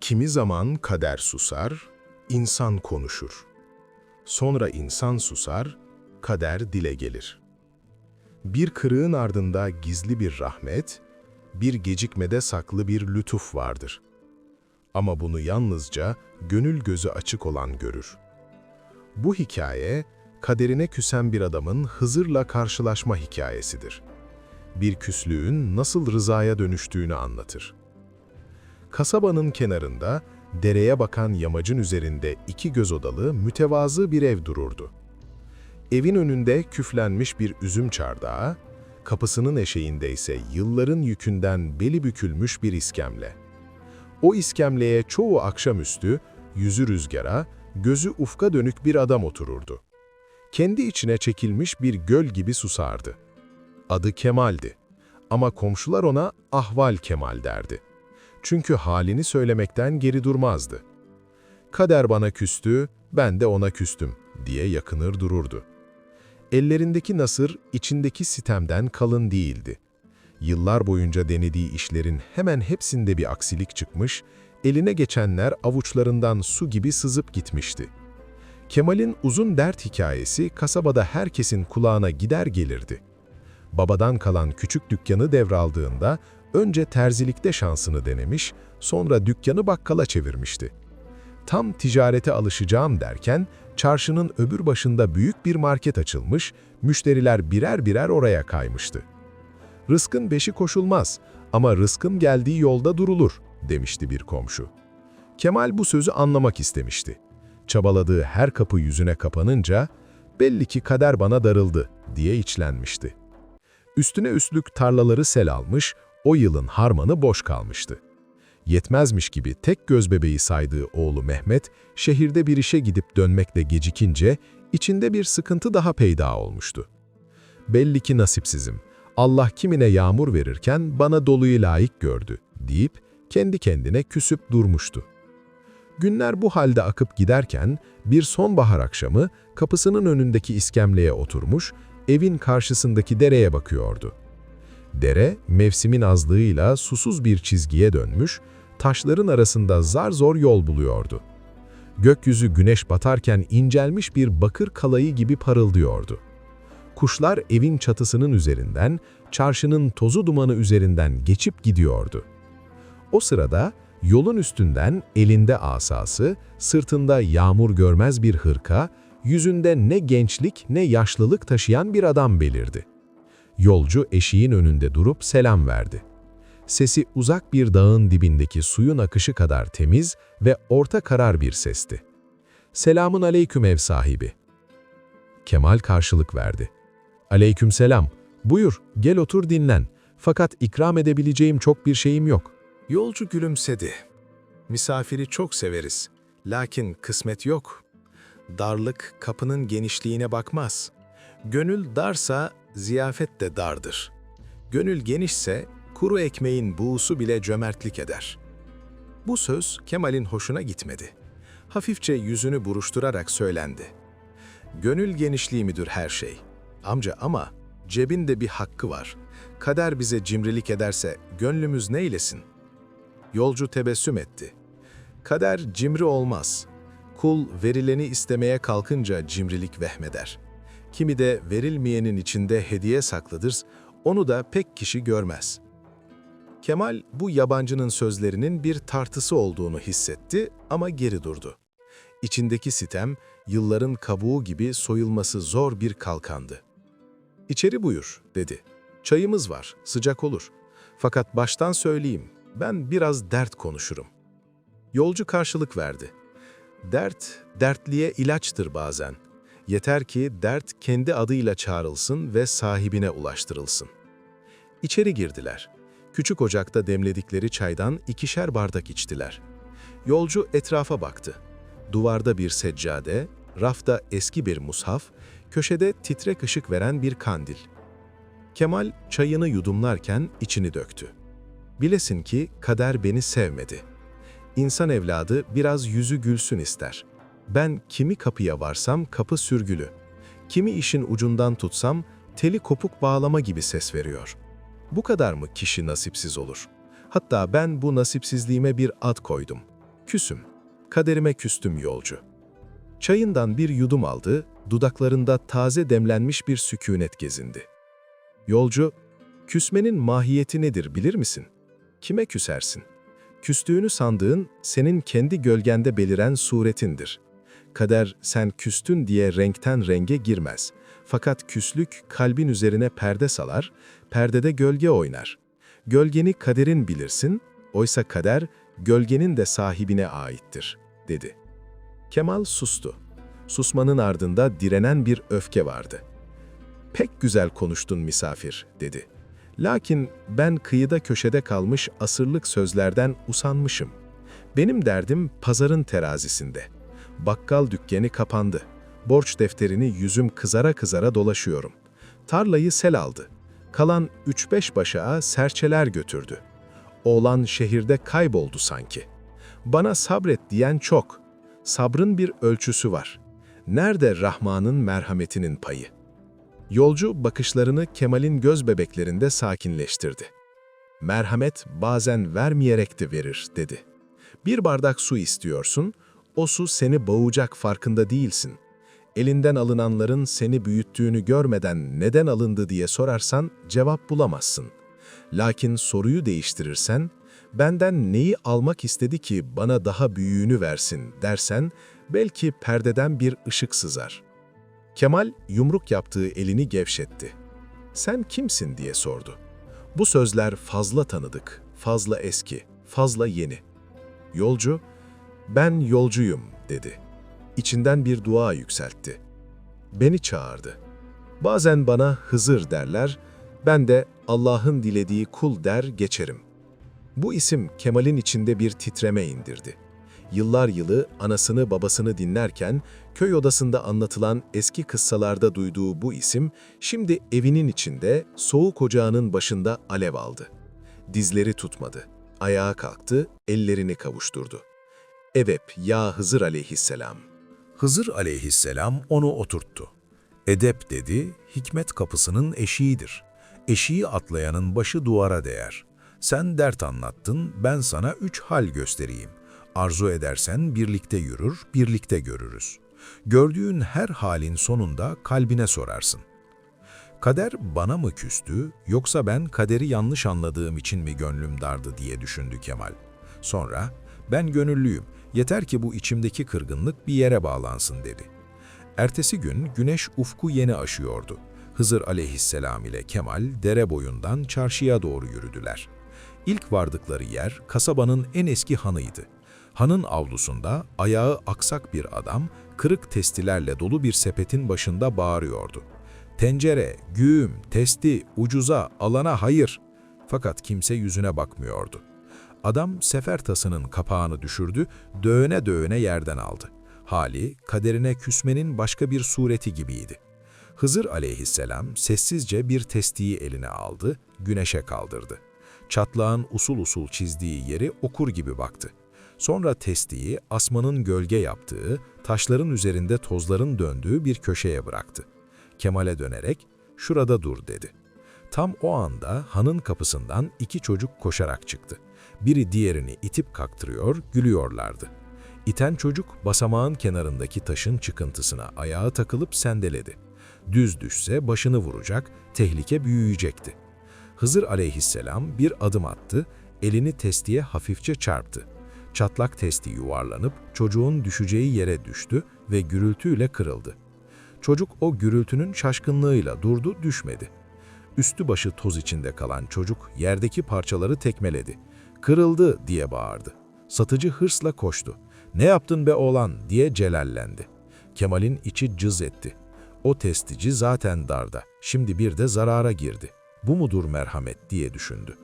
Kimi zaman kader susar, insan konuşur. Sonra insan susar, kader dile gelir. Bir kırığın ardında gizli bir rahmet, bir gecikmede saklı bir lütuf vardır. Ama bunu yalnızca gönül gözü açık olan görür. Bu hikaye, kaderine küsen bir adamın Hızır'la karşılaşma hikayesidir. Bir küslüğün nasıl rızaya dönüştüğünü anlatır. Kasabanın kenarında, dereye bakan yamacın üzerinde iki göz odalı, mütevazı bir ev dururdu. Evin önünde küflenmiş bir üzüm çardağı, kapısının eşeğinde ise yılların yükünden beli bükülmüş bir iskemle. O iskemleye çoğu akşamüstü, yüzü rüzgara, gözü ufka dönük bir adam otururdu. Kendi içine çekilmiş bir göl gibi susardı. Adı Kemal'di ama komşular ona Ahval Kemal derdi. Çünkü halini söylemekten geri durmazdı. Kader bana küstü, ben de ona küstüm diye yakınır dururdu. Ellerindeki nasır içindeki sitemden kalın değildi. Yıllar boyunca denediği işlerin hemen hepsinde bir aksilik çıkmış, eline geçenler avuçlarından su gibi sızıp gitmişti. Kemal'in uzun dert hikayesi kasabada herkesin kulağına gider gelirdi. Babadan kalan küçük dükkanı devraldığında önce terzilikte şansını denemiş, sonra dükkanı bakkala çevirmişti. Tam ticarete alışacağım derken çarşının öbür başında büyük bir market açılmış, müşteriler birer birer oraya kaymıştı. "Rızkın beşi koşulmaz ama rızkın geldiği yolda durulur," demişti bir komşu. Kemal bu sözü anlamak istemişti. Çabaladığı her kapı yüzüne kapanınca, "Belli ki kader bana darıldı," diye içlenmişti. Üstüne üstlük tarlaları sel almış, o yılın harmanı boş kalmıştı. Yetmezmiş gibi tek gözbebeği saydığı oğlu Mehmet, şehirde bir işe gidip dönmekle gecikince, içinde bir sıkıntı daha peyda olmuştu. "Belli ki nasipsizim, Allah kimine yağmur verirken bana doluyu layık gördü," deyip kendi kendine küsüp durmuştu. Günler bu halde akıp giderken, bir sonbahar akşamı kapısının önündeki iskemleye oturmuş, evin karşısındaki dereye bakıyordu. Dere, mevsimin azlığıyla susuz bir çizgiye dönmüş, taşların arasında zar zor yol buluyordu. Gökyüzü güneş batarken incelmiş bir bakır kalayı gibi parıldıyordu. Kuşlar evin çatısının üzerinden, çarşının tozu dumanı üzerinden geçip gidiyordu. O sırada yolun üstünden elinde asası, sırtında yağmur görmez bir hırka, yüzünde ne gençlik ne yaşlılık taşıyan bir adam belirdi. Yolcu eşiğin önünde durup selam verdi. Sesi uzak bir dağın dibindeki suyun akışı kadar temiz ve orta karar bir sesti. "Selamun aleyküm ev sahibi." Kemal karşılık verdi. "Aleykümselam. Buyur, gel otur dinlen. Fakat ikram edebileceğim çok bir şeyim yok." Yolcu gülümsedi. "Misafiri çok severiz. Lakin kısmet yok. Darlık kapının genişliğine bakmaz. Gönül darsa ziyafet de dardır. Gönül genişse kuru ekmeğin buğusu bile cömertlik eder." Bu söz Kemal'in hoşuna gitmedi. Hafifçe yüzünü buruşturarak söylendi. "Gönül genişliği midir her şey? Amca ama cebinde bir hakkı var. Kader bize cimrilik ederse gönlümüz neylesin?" Yolcu tebessüm etti. "Kader cimri olmaz. Kul verileni istemeye kalkınca cimrilik vehmeder. Kimi de verilmeyenin içinde hediye saklıdır, onu da pek kişi görmez." Kemal bu yabancının sözlerinin bir tartısı olduğunu hissetti ama geri durdu. İçindeki sitem, yılların kabuğu gibi soyulması zor bir kalkandı. "İçeri buyur," dedi. "Çayımız var, sıcak olur. Fakat baştan söyleyeyim, ben biraz dert konuşurum." Yolcu karşılık verdi. "Dert, dertliye ilaçtır bazen. Yeter ki dert kendi adıyla çağrılsın ve sahibine ulaştırılsın." İçeri girdiler. Küçük ocakta demledikleri çaydan 2'şer bardak içtiler. Yolcu etrafa baktı. Duvarda bir seccade, rafta eski bir mushaf, köşede titrek ışık veren bir kandil. Kemal çayını yudumlarken içini döktü. "Bilesin ki kader beni sevmedi. İnsan evladı biraz yüzü gülsün ister. Ben kimi kapıya varsam kapı sürgülü. Kimi işin ucundan tutsam teli kopuk bağlama gibi ses veriyor. Bu kadar mı kişi nasipsiz olur? Hatta ben bu nasipsizliğime bir ad koydum. Küsüm, kaderime küstüm yolcu. Çayından bir yudum aldı, dudaklarında taze demlenmiş bir sükûnet gezindi. Yolcu, küsmenin mahiyeti nedir bilir misin? Kime küsersin? Küstüğünü sandığın, senin kendi gölgende beliren suretindir. Kader sen küstün diye renkten renge girmez. Fakat küslük kalbin üzerine perde salar, perdede gölge oynar. Gölgeni kaderin bilirsin, oysa kader gölgenin de sahibine aittir, dedi. Kemal sustu. Susmanın ardında direnen bir öfke vardı. Pek güzel konuştun misafir, dedi. Lakin ben kıyıda köşede kalmış asırlık sözlerden usanmışım. Benim derdim pazarın terazisinde. Bakkal dükkanı kapandı. Borç defterini yüzüm kızara kızara dolaşıyorum. Tarlayı sel aldı. Kalan 3-5 başağı serçeler götürdü. Oğlan şehirde kayboldu sanki. Bana sabret diyen çok. Sabrın bir ölçüsü var. Nerede Rahman'ın merhametinin payı? Yolcu bakışlarını Kemal'in göz bebeklerinde sakinleştirdi. Merhamet bazen vermeyerek de verir, dedi. Bir bardak su istiyorsun, o su seni boğacak farkında değilsin. Elinden alınanların seni büyüttüğünü görmeden neden alındı diye sorarsan cevap bulamazsın. Lakin soruyu değiştirirsen, benden neyi almak istedi ki bana daha büyüğünü versin dersen, belki perdeden bir ışık sızar. Kemal yumruk yaptığı elini gevşetti. Sen kimsin diye sordu. Bu sözler fazla tanıdık, fazla eski, fazla yeni. Yolcu, ben yolcuyum dedi. İçinden bir dua yükseltti. Beni çağırdı. Bazen bana Hızır derler, ben de Allah'ın dilediği kul der geçerim. Bu isim Kemal'in içinde bir titreme indirdi. Yıllar yılı anasını babasını dinlerken köy odasında anlatılan eski kıssalarda duyduğu bu isim şimdi evinin içinde soğuk ocağının başında alev aldı. Dizleri tutmadı. Ayağa kalktı, ellerini kavuşturdu. Edep ya Hızır aleyhisselam. Hızır aleyhisselam onu oturttu. Edep dedi, hikmet kapısının eşiğidir. Eşiği atlayanın başı duvara değer. Sen dert anlattın, ben sana 3 hal göstereyim. Arzu edersen birlikte yürür, birlikte görürüz. Gördüğün her halin sonunda kalbine sorarsın. Kader bana mı küstü, yoksa ben kaderi yanlış anladığım için mi gönlüm dardı diye düşündü Kemal. Sonra, ben gönüllüyüm, yeter ki bu içimdeki kırgınlık bir yere bağlansın dedi. Ertesi gün güneş ufku yeni aşıyordu. Hızır aleyhisselam ile Kemal dere boyundan çarşıya doğru yürüdüler. İlk vardıkları yer kasabanın en eski hanıydı. Hanın avlusunda ayağı aksak bir adam, kırık testilerle dolu bir sepetin başında bağırıyordu. Tencere, güğüm, testi, ucuza, alana hayır. Fakat kimse yüzüne bakmıyordu. Adam sefer tasının kapağını düşürdü, döğene döğene yerden aldı. Hali, kaderine küsmenin başka bir sureti gibiydi. Hızır aleyhisselam sessizce bir testiyi eline aldı, güneşe kaldırdı. Çatlağın usul usul çizdiği yeri okur gibi baktı. Sonra testiyi asmanın gölge yaptığı, taşların üzerinde tozların döndüğü bir köşeye bıraktı. Kemal'e dönerek, "Şurada dur," dedi. Tam o anda hanın kapısından 2 çocuk koşarak çıktı. Biri diğerini itip kaktırıyor, gülüyorlardı. İten çocuk basamağın kenarındaki taşın çıkıntısına ayağı takılıp sendeledi. Düz düşse başını vuracak, tehlike büyüyecekti. Hızır aleyhisselam bir adım attı, elini testiye hafifçe çarptı. Çatlak testi yuvarlanıp çocuğun düşeceği yere düştü ve gürültüyle kırıldı. Çocuk o gürültünün şaşkınlığıyla durdu, düşmedi. Üstü başı toz içinde kalan çocuk yerdeki parçaları tekmeledi. "Kırıldı," diye bağırdı. Satıcı hırsla koştu. "Ne yaptın be oğlan?" diye celallendi. Kemal'in içi cız etti. O testici zaten darda, şimdi bir de zarara girdi. Bu mudur merhamet diye düşündü.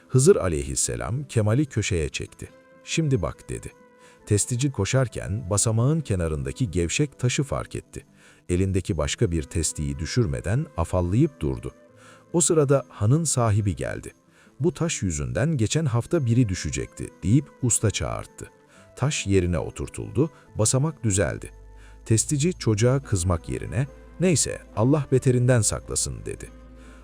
Hızır aleyhisselam Kemal'i köşeye çekti. "Şimdi bak," dedi. Testici koşarken basamağın kenarındaki gevşek taşı fark etti. Elindeki başka bir testiyi düşürmeden afallayıp durdu. O sırada hanın sahibi geldi. "Bu taş yüzünden geçen hafta biri düşecekti," deyip usta çağırttı. Taş yerine oturtuldu, basamak düzeldi. Testici çocuğa kızmak yerine, "Neyse, Allah beterinden saklasın," dedi.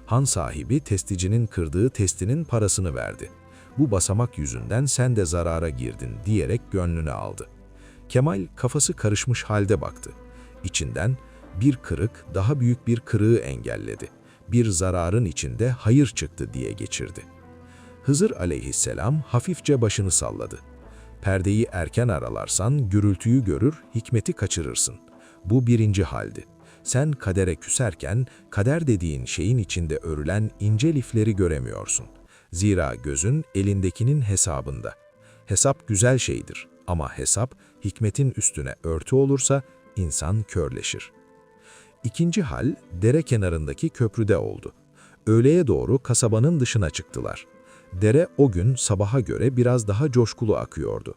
Han sahibi testicinin kırdığı testinin parasını verdi. Bu basamak yüzünden sen de zarara girdin diyerek gönlüne aldı. Kemal kafası karışmış halde baktı. İçinden bir kırık daha büyük bir kırığı engelledi. Bir zararın içinde hayır çıktı diye geçirdi. Hızır aleyhisselam hafifçe başını salladı. Perdeyi erken aralarsan gürültüyü görür, hikmeti kaçırırsın. Bu birinci haldi. Sen kadere küserken kader dediğin şeyin içinde örülen ince lifleri göremiyorsun. Zira gözün elindekinin hesabında. Hesap güzel şeydir ama hesap hikmetin üstüne örtü olursa insan körleşir. İkinci hal dere kenarındaki köprüde oldu. Öğleye doğru kasabanın dışına çıktılar. Dere o gün sabaha göre biraz daha coşkulu akıyordu.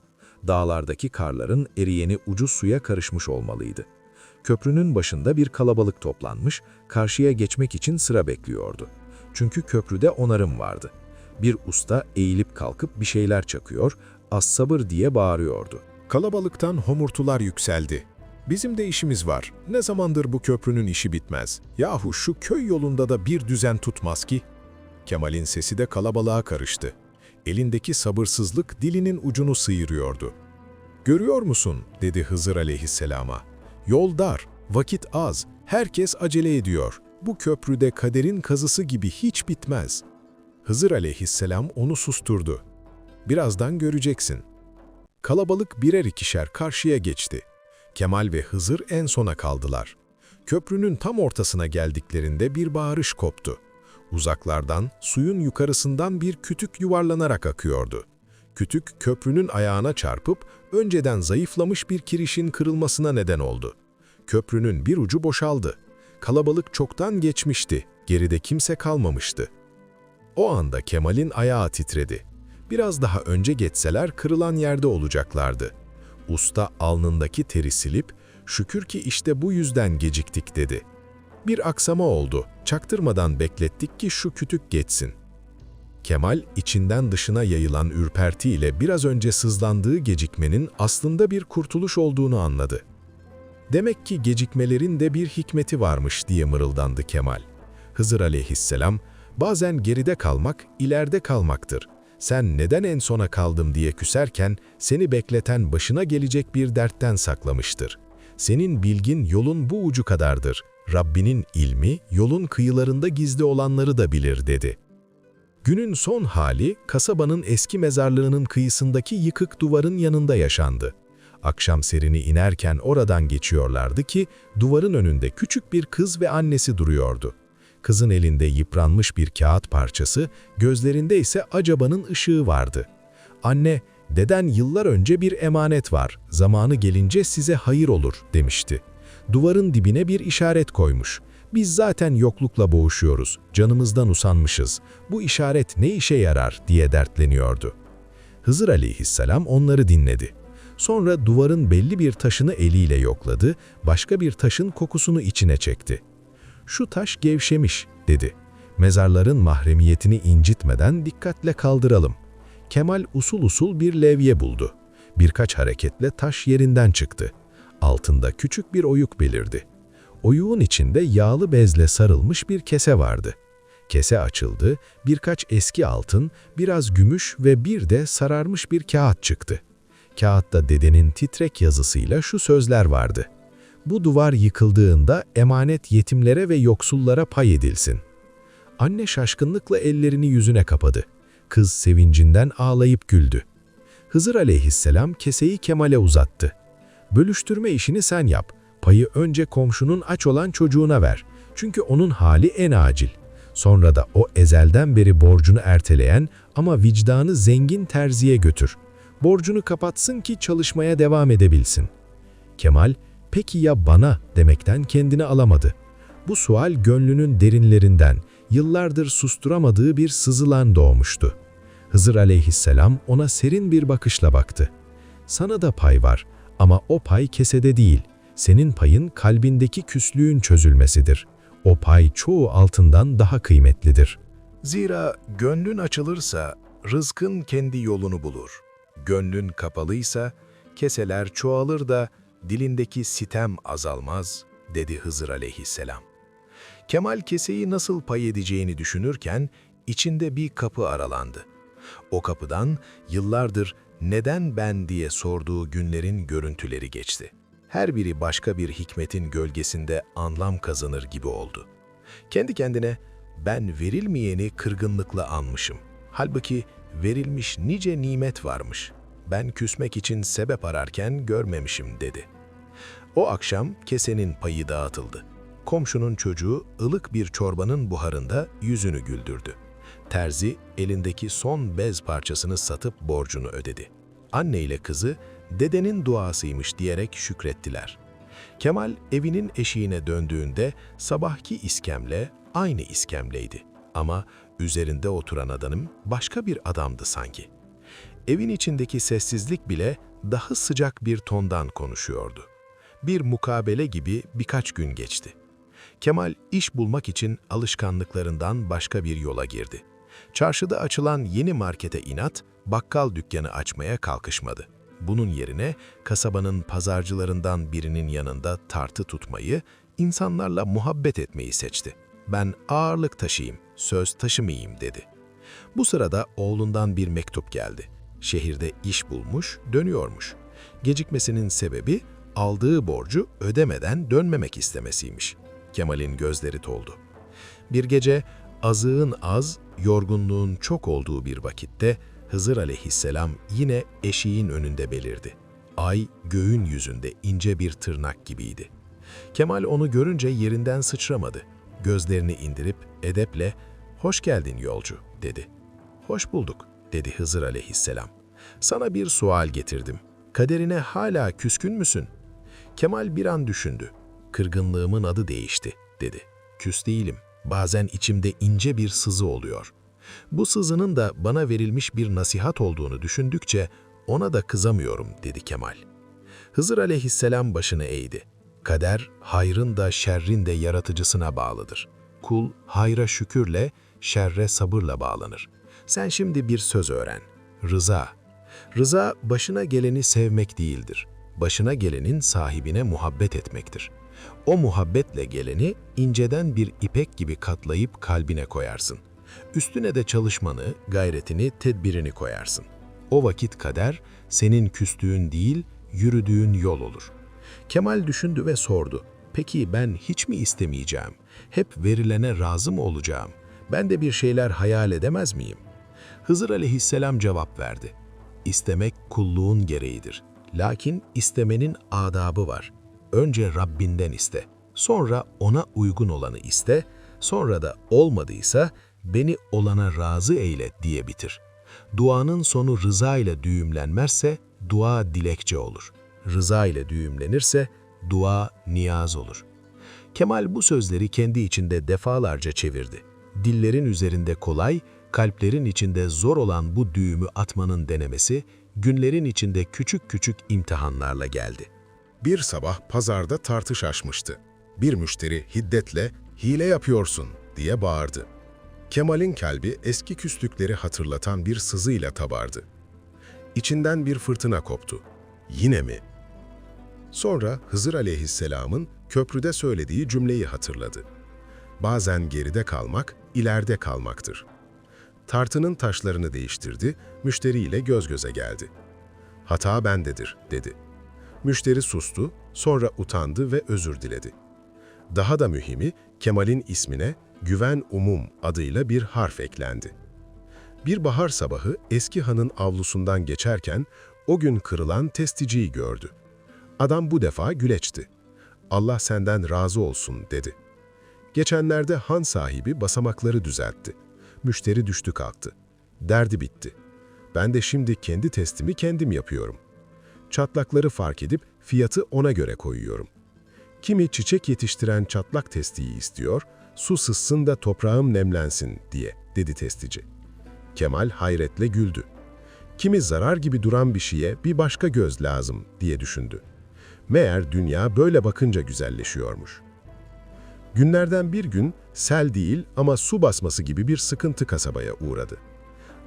Dağlardaki karların eriyeni ucuz suya karışmış olmalıydı. Köprünün başında bir kalabalık toplanmış, karşıya geçmek için sıra bekliyordu. Çünkü köprüde onarım vardı. Bir usta eğilip kalkıp bir şeyler çakıyor, "Az sabır" diye bağırıyordu. Kalabalıktan homurtular yükseldi. Bizim de işimiz var. Ne zamandır bu köprünün işi bitmez. Yahu şu köy yolunda da bir düzen tutmaz ki. Kemal'in sesi de kalabalığa karıştı. Elindeki sabırsızlık dilinin ucunu sıyırıyordu. "Görüyor musun?" dedi Hızır aleyhisselama. "Yol dar, vakit az, herkes acele ediyor. Bu köprüde kaderin kazısı gibi hiç bitmez." Hızır aleyhisselam onu susturdu. "Birazdan göreceksin." Kalabalık birer ikişer karşıya geçti. Kemal ve Hızır en sona kaldılar. Köprünün tam ortasına geldiklerinde bir bağırış koptu. Uzaklardan, suyun yukarısından bir kütük yuvarlanarak akıyordu. Kütük köprünün ayağına çarpıp önceden zayıflamış bir kirişin kırılmasına neden oldu. Köprünün bir ucu boşaldı. Kalabalık çoktan geçmişti, geride kimse kalmamıştı. O anda Kemal'in ayağı titredi. Biraz daha önce geçseler kırılan yerde olacaklardı. Usta alnındaki teri silip, "Şükür ki işte bu yüzden geciktik" dedi. Bir aksama oldu, çaktırmadan beklettik ki şu kütük geçsin. Kemal içinden dışına yayılan ürpertiyle biraz önce sızlandığı gecikmenin aslında bir kurtuluş olduğunu anladı. "Demek ki gecikmelerin de bir hikmeti varmış" diye mırıldandı Kemal. Hızır aleyhisselam, "Bazen geride kalmak, ileride kalmaktır. Sen neden en sona kaldım diye küserken seni bekleten başına gelecek bir dertten saklamıştır. Senin bilgin yolun bu ucu kadardır. Rabbinin ilmi yolun kıyılarında gizli olanları da bilir" dedi. Günün son hali kasabanın eski mezarlığının kıyısındaki yıkık duvarın yanında yaşandı. Akşam serini inerken oradan geçiyorlardı ki duvarın önünde küçük bir kız ve annesi duruyordu. Kızın elinde yıpranmış bir kağıt parçası, gözlerinde ise acabanın ışığı vardı. "Anne, deden yıllar önce bir emanet var, zamanı gelince size hayır olur" demişti. Duvarın dibine bir işaret koymuş. "Biz zaten yoklukla boğuşuyoruz, canımızdan usanmışız. Bu işaret ne işe yarar?" diye dertleniyordu. Hızır aleyhisselam onları dinledi. Sonra duvarın belli bir taşını eliyle yokladı, başka bir taşın kokusunu içine çekti. "Şu taş gevşemiş" dedi. "Mezarların mahremiyetini incitmeden dikkatle kaldıralım." Kemal usul usul bir levye buldu. Birkaç hareketle taş yerinden çıktı. Altında küçük bir oyuk belirdi. Oyuğun içinde yağlı bezle sarılmış bir kese vardı. Kese açıldı, birkaç eski altın, biraz gümüş ve bir de sararmış bir kağıt çıktı. Kağıtta dedenin titrek yazısıyla şu sözler vardı: "Bu duvar yıkıldığında emanet yetimlere ve yoksullara pay edilsin." Anne şaşkınlıkla ellerini yüzüne kapadı. Kız sevincinden ağlayıp güldü. Hızır aleyhisselam keseyi Kemal'e uzattı. "Bölüştürme işini sen yap. Payı önce komşunun aç olan çocuğuna ver. Çünkü onun hali en acil. Sonra da o ezelden beri borcunu erteleyen ama vicdanı zengin terziye götür. Borcunu kapatsın ki çalışmaya devam edebilsin." Kemal, "Peki ya bana?" demekten kendini alamadı. Bu sual gönlünün derinlerinden, yıllardır susturamadığı bir sızılan doğmuştu. Hızır aleyhisselam ona serin bir bakışla baktı. "Sana da pay var ama o pay kesede değil. Senin payın kalbindeki küslüğün çözülmesidir. O pay çoğu altından daha kıymetlidir." Zira gönlün açılırsa rızkın kendi yolunu bulur. Gönlün kapalıysa keseler çoğalır da dilindeki sitem azalmaz, dedi Hızır aleyhisselam. Kemal keseyi nasıl pay edeceğini düşünürken içinde bir kapı aralandı. O kapıdan yıllardır neden ben diye sorduğu günlerin görüntüleri geçti. Her biri başka bir hikmetin gölgesinde anlam kazanır gibi oldu. Kendi kendine ben verilmeyeni kırgınlıkla anmışım. Halbuki verilmiş nice nimet varmış. Ben küsmek için sebep ararken görmemişim dedi. O akşam kesenin payı dağıtıldı. Komşunun çocuğu ılık bir çorbanın buharında yüzünü güldürdü. Terzi elindeki son bez parçasını satıp borcunu ödedi. Anne ile kızı dedenin duasıymış diyerek şükrettiler. Kemal evinin eşiğine döndüğünde sabahki iskemle aynı iskemleydi. Ama üzerinde oturan adamım başka bir adamdı sanki. Evin içindeki sessizlik bile daha sıcak bir tondan konuşuyordu. Bir mukabele gibi birkaç gün geçti. Kemal iş bulmak için alışkanlıklarından başka bir yola girdi. Çarşıda açılan yeni markete inat, bakkal dükkanı açmaya kalkışmadı. Bunun yerine kasabanın pazarcılarından birinin yanında tartı tutmayı, insanlarla muhabbet etmeyi seçti. Ben ağırlık taşıyayım, söz taşımayayım dedi. Bu sırada oğlundan bir mektup geldi. Şehirde iş bulmuş, dönüyormuş. Gecikmesinin sebebi aldığı borcu ödemeden dönmemek istemesiymiş. Kemal'in gözleri doldu. Bir gece azığın az, yorgunluğun çok olduğu bir vakitte Hızır aleyhisselam yine eşiğin önünde belirdi. Ay göğün yüzünde ince bir tırnak gibiydi. Kemal onu görünce yerinden sıçramadı. Gözlerini indirip edeple "Hoş geldin yolcu" dedi. "Hoş bulduk" dedi Hızır aleyhisselam. "Sana bir sual getirdim. Kaderine hala küskün müsün?" Kemal bir an düşündü. "Kırgınlığımın adı değişti" dedi. "Küs değilim. Bazen içimde ince bir sızı oluyor. Bu sızının da bana verilmiş bir nasihat olduğunu düşündükçe ona da kızamıyorum" dedi Kemal. Hızır aleyhisselam başını eğdi. "Kader, hayrın da şerrin de yaratıcısına bağlıdır. Kul, hayra şükürle, şerre sabırla bağlanır. Sen şimdi bir söz öğren. Rıza. Rıza, başına geleni sevmek değildir. Başına gelenin sahibine muhabbet etmektir. O muhabbetle geleni inceden bir ipek gibi katlayıp kalbine koyarsın. Üstüne de çalışmanı, gayretini, tedbirini koyarsın. O vakit kader, senin küstüğün değil, yürüdüğün yol olur." Kemal düşündü ve sordu. "Peki ben hiç mi istemeyeceğim? Hep verilene razı mı olacağım? Ben de bir şeyler hayal edemez miyim?" Hızır aleyhisselam cevap verdi. "İstemek kulluğun gereğidir. Lakin istemenin adabı var. Önce Rabbinden iste, sonra ona uygun olanı iste, sonra da olmadıysa beni olana razı eyle diye bitir. Duanın sonu rıza ile düğümlenmezse dua dilekçe olur. Rıza ile düğümlenirse dua niyaz olur." Kemal bu sözleri kendi içinde defalarca çevirdi. Dillerin üzerinde kolay, kalplerin içinde zor olan bu düğümü atmanın denemesi, günlerin içinde küçük küçük imtihanlarla geldi. Bir sabah pazarda tartış açmıştı. Bir müşteri hiddetle "Hile yapıyorsun" diye bağırdı. Kemal'in kalbi eski küslükleri hatırlatan bir sızıyla tabardı. İçinden bir fırtına koptu. "Yine mi?" Sonra Hızır aleyhisselamın köprüde söylediği cümleyi hatırladı. "Bazen geride kalmak, ileride kalmaktır." Tartının taşlarını değiştirdi, müşteriyle göz göze geldi. "Hata bendedir" dedi. Müşteri sustu, sonra utandı ve özür diledi. Daha da mühimi, Kemal'in ismine Güven Umum adıyla bir harf eklendi. Bir bahar sabahı eski hanın avlusundan geçerken o gün kırılan testiciyi gördü. Adam bu defa güleçti. "Allah senden razı olsun" dedi. Geçenlerde han sahibi basamakları düzeltti. Müşteri düştü kalktı. Derdi bitti. "Ben de şimdi kendi testimi kendim yapıyorum. Çatlakları fark edip fiyatı ona göre koyuyorum. Kimi çiçek yetiştiren çatlak testiyi istiyor, su sızsın da toprağım nemlensin" diye, dedi testici. Kemal hayretle güldü. Kimi zarar gibi duran bir şeye bir başka göz lazım diye düşündü. Meğer dünya böyle bakınca güzelleşiyormuş. Günlerden bir gün sel değil ama su basması gibi bir sıkıntı kasabaya uğradı.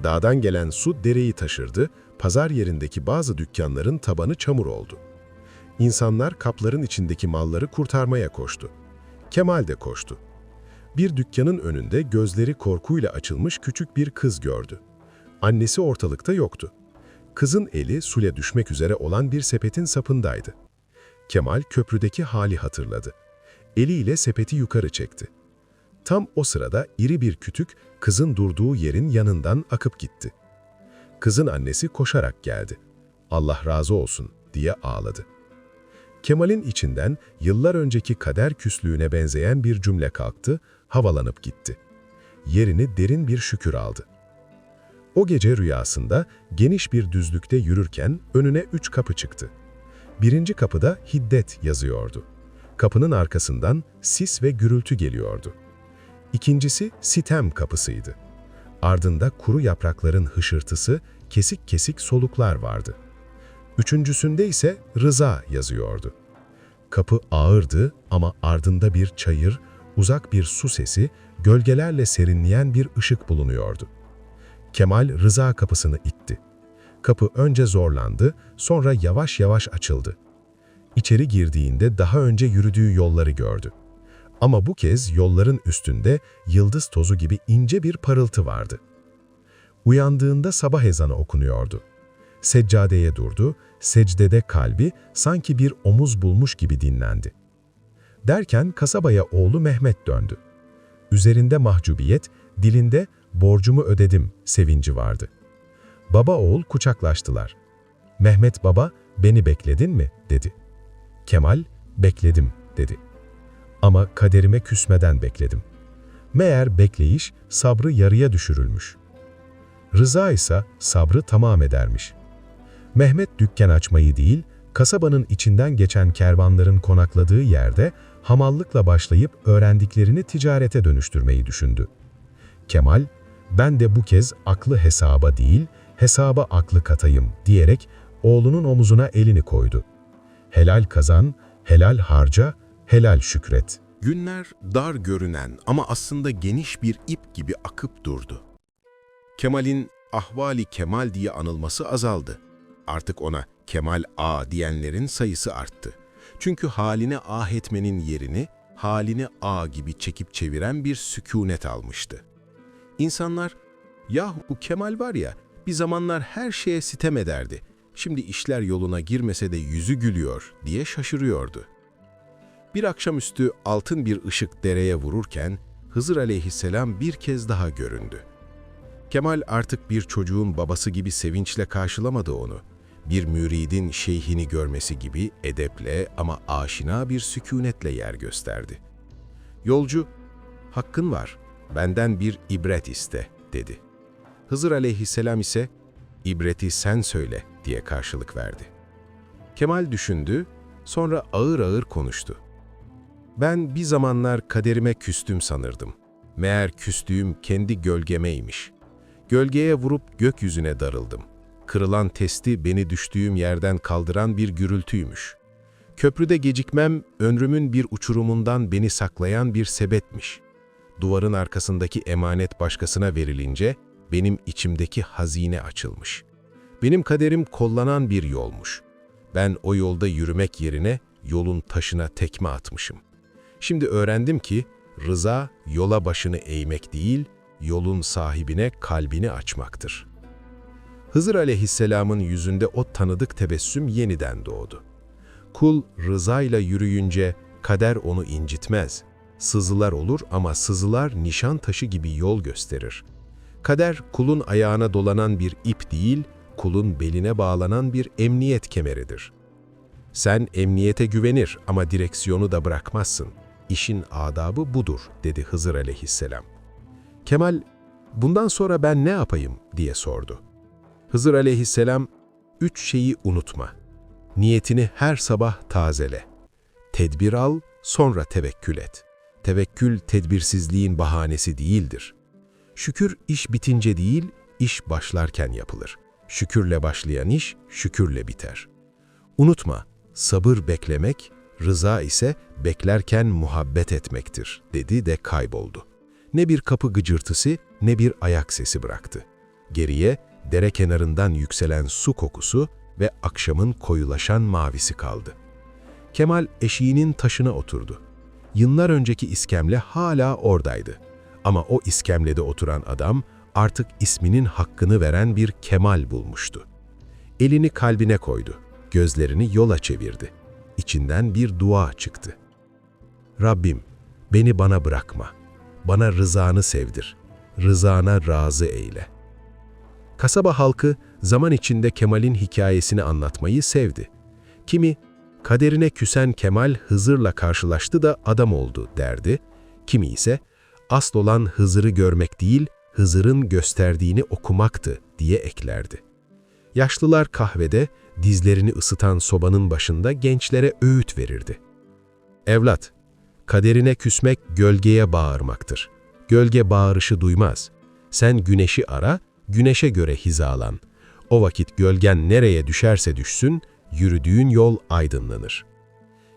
Dağdan gelen su dereyi taşırdı, pazar yerindeki bazı dükkanların tabanı çamur oldu. İnsanlar kapların içindeki malları kurtarmaya koştu. Kemal de koştu. Bir dükkanın önünde gözleri korkuyla açılmış küçük bir kız gördü. Annesi ortalıkta yoktu. Kızın eli suya düşmek üzere olan bir sepetin sapındaydı. Kemal köprüdeki hali hatırladı. Eliyle sepeti yukarı çekti. Tam o sırada iri bir kütük kızın durduğu yerin yanından akıp gitti. Kızın annesi koşarak geldi. "Allah razı olsun," diye ağladı. Kemal'in içinden yıllar önceki kader küslüğüne benzeyen bir cümle kalktı, havalanıp gitti. Yerini derin bir şükür aldı. O gece rüyasında geniş bir düzlükte yürürken önüne 3 kapı çıktı. Birinci kapıda hiddet yazıyordu. Kapının arkasından sis ve gürültü geliyordu. İkincisi sitem kapısıydı. Ardında kuru yaprakların hışırtısı, kesik kesik soluklar vardı. Üçüncüsünde ise rıza yazıyordu. Kapı ağırdı ama ardında bir çayır, uzak bir su sesi, gölgelerle serinleyen bir ışık bulunuyordu. Kemal rıza kapısını itti. Kapı önce zorlandı, sonra yavaş yavaş açıldı. İçeri girdiğinde daha önce yürüdüğü yolları gördü. Ama bu kez yolların üstünde yıldız tozu gibi ince bir parıltı vardı. Uyandığında sabah ezanı okunuyordu. Seccadeye durdu, secdede kalbi sanki bir omuz bulmuş gibi dinlendi. Derken kasabaya oğlu Mehmet döndü. Üzerinde mahcubiyet, dilinde "borcumu ödedim" sevinci vardı. Baba oğul kucaklaştılar. "Mehmet baba, beni bekledin mi?" dedi. Kemal, "Bekledim," dedi. "Ama kaderime küsmeden bekledim." Meğer bekleyiş sabrı yarıya düşürülmüş. Rıza ise sabrı tamam edermiş. Mehmet dükkan açmayı değil, kasabanın içinden geçen kervanların konakladığı yerde hamallıkla başlayıp öğrendiklerini ticarete dönüştürmeyi düşündü. Kemal, "Ben de bu kez aklı hesaba değil, hesaba aklı katayım," diyerek oğlunun omuzuna elini koydu. "Helal kazan, helal harca, helal şükret." Günler dar görünen ama aslında geniş bir ip gibi akıp durdu. Kemal'in ahvali Kemal diye anılması azaldı. Artık ona Kemal Ağa diyenlerin sayısı arttı. Çünkü haline ah etmenin yerini halini ağa gibi çekip çeviren bir sükûnet almıştı. İnsanlar, "Yahu bu Kemal var ya, bir zamanlar her şeye sitem ederdi. Şimdi işler yoluna girmese de yüzü gülüyor," diye şaşırıyordu. Bir akşamüstü altın bir ışık dereye vururken Hızır aleyhisselam bir kez daha göründü. Kemal artık bir çocuğun babası gibi sevinçle karşılamadı onu. Bir müridin şeyhini görmesi gibi edeple ama aşina bir sükûnetle yer gösterdi. Yolcu, "Hakkın var, benden bir ibret iste," dedi. Hızır aleyhisselam ise, "İbreti sen söyle," diye karşılık verdi. Kemal düşündü, sonra ağır ağır konuştu. "Ben bir zamanlar kaderime küstüm sanırdım. Meğer küstüğüm kendi gölgemeymiş. Gölgeye vurup gökyüzüne darıldım. Kırılan testi beni düştüğüm yerden kaldıran bir gürültüymüş. Köprüde gecikmem, ömrümün bir uçurumundan beni saklayan bir sebepmiş. Duvarın arkasındaki emanet başkasına verilince, benim içimdeki hazine açılmış. Benim kaderim kollanan bir yolmuş. Ben o yolda yürümek yerine yolun taşına tekme atmışım. Şimdi öğrendim ki, rıza yola başını eğmek değil, yolun sahibine kalbini açmaktır." Hızır aleyhisselamın yüzünde o tanıdık tebessüm yeniden doğdu. Kul rızayla yürüyünce kader onu incitmez. Sızılar olur ama sızılar nişan taşı gibi yol gösterir. Kader kulun ayağına dolanan bir ip değil, kulun beline bağlanan bir emniyet kemeridir. Sen emniyete güvenir ama direksiyonu da bırakmazsın. İşin adabı budur, dedi Hızır aleyhisselam. Kemal, bundan sonra ben ne yapayım diye sordu. Hızır aleyhisselam, 3 şeyi unutma. Niyetini her sabah tazele. Tedbir al, sonra tevekkül et. Tevekkül tedbirsizliğin bahanesi değildir. Şükür iş bitince değil, iş başlarken yapılır. Şükürle başlayan iş, şükürle biter. Unutma, sabır beklemek, rıza ise beklerken muhabbet etmektir, dedi de kayboldu. Ne bir kapı gıcırtısı, ne bir ayak sesi bıraktı. Geriye, dere kenarından yükselen su kokusu ve akşamın koyulaşan mavisi kaldı. Kemal eşiğinin taşına oturdu. Yıllar önceki iskemle hala oradaydı. Ama o iskemlede oturan adam artık isminin hakkını veren bir kemal bulmuştu. Elini kalbine koydu, gözlerini yola çevirdi. İçinden bir dua çıktı. Rabbim, beni bana bırakma. Bana rızanı sevdir. Rızana razı eyle. Kasaba halkı zaman içinde Kemal'in hikayesini anlatmayı sevdi. Kimi, kaderine küsen Kemal Hızır'la karşılaştı da adam oldu derdi. Kimi ise, asıl olan Hızır'ı görmek değil, Hızır'ın gösterdiğini okumaktı diye eklerdi. Yaşlılar kahvede, dizlerini ısıtan sobanın başında gençlere öğüt verirdi. Evlat, kaderine küsmek gölgeye bağırmaktır. Gölge bağırışı duymaz. Sen güneşi ara, güneşe göre hizalan. O vakit gölgen nereye düşerse düşsün, yürüdüğün yol aydınlanır.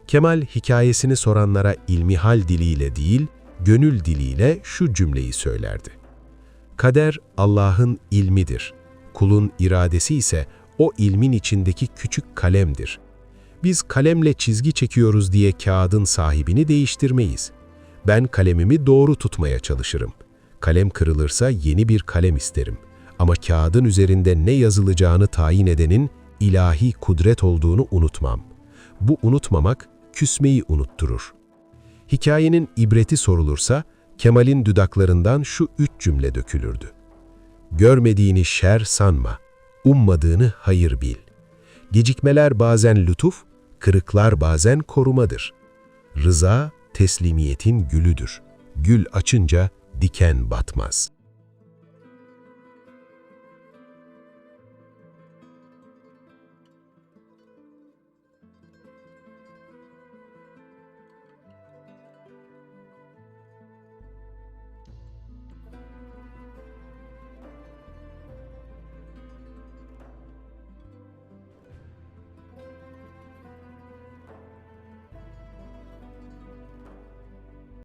Kemal hikayesini soranlara ilmihal diliyle değil, gönül diliyle şu cümleyi söylerdi. Kader Allah'ın ilmidir. Kulun iradesi ise o ilmin içindeki küçük kalemdir. Biz kalemle çizgi çekiyoruz diye kağıdın sahibini değiştirmeyiz. Ben kalemimi doğru tutmaya çalışırım. Kalem kırılırsa yeni bir kalem isterim. Ama kağıdın üzerinde ne yazılacağını tayin edenin ilahi kudret olduğunu unutmam. Bu unutmamak, küsmeyi unutturur. Hikayenin ibreti sorulursa, Kemal'in dudaklarından şu 3 cümle dökülürdü. Görmediğini şer sanma, ummadığını hayır bil. Gecikmeler bazen lütuf, kırıklar bazen korumadır. Rıza, teslimiyetin gülüdür. Gül açınca diken batmaz.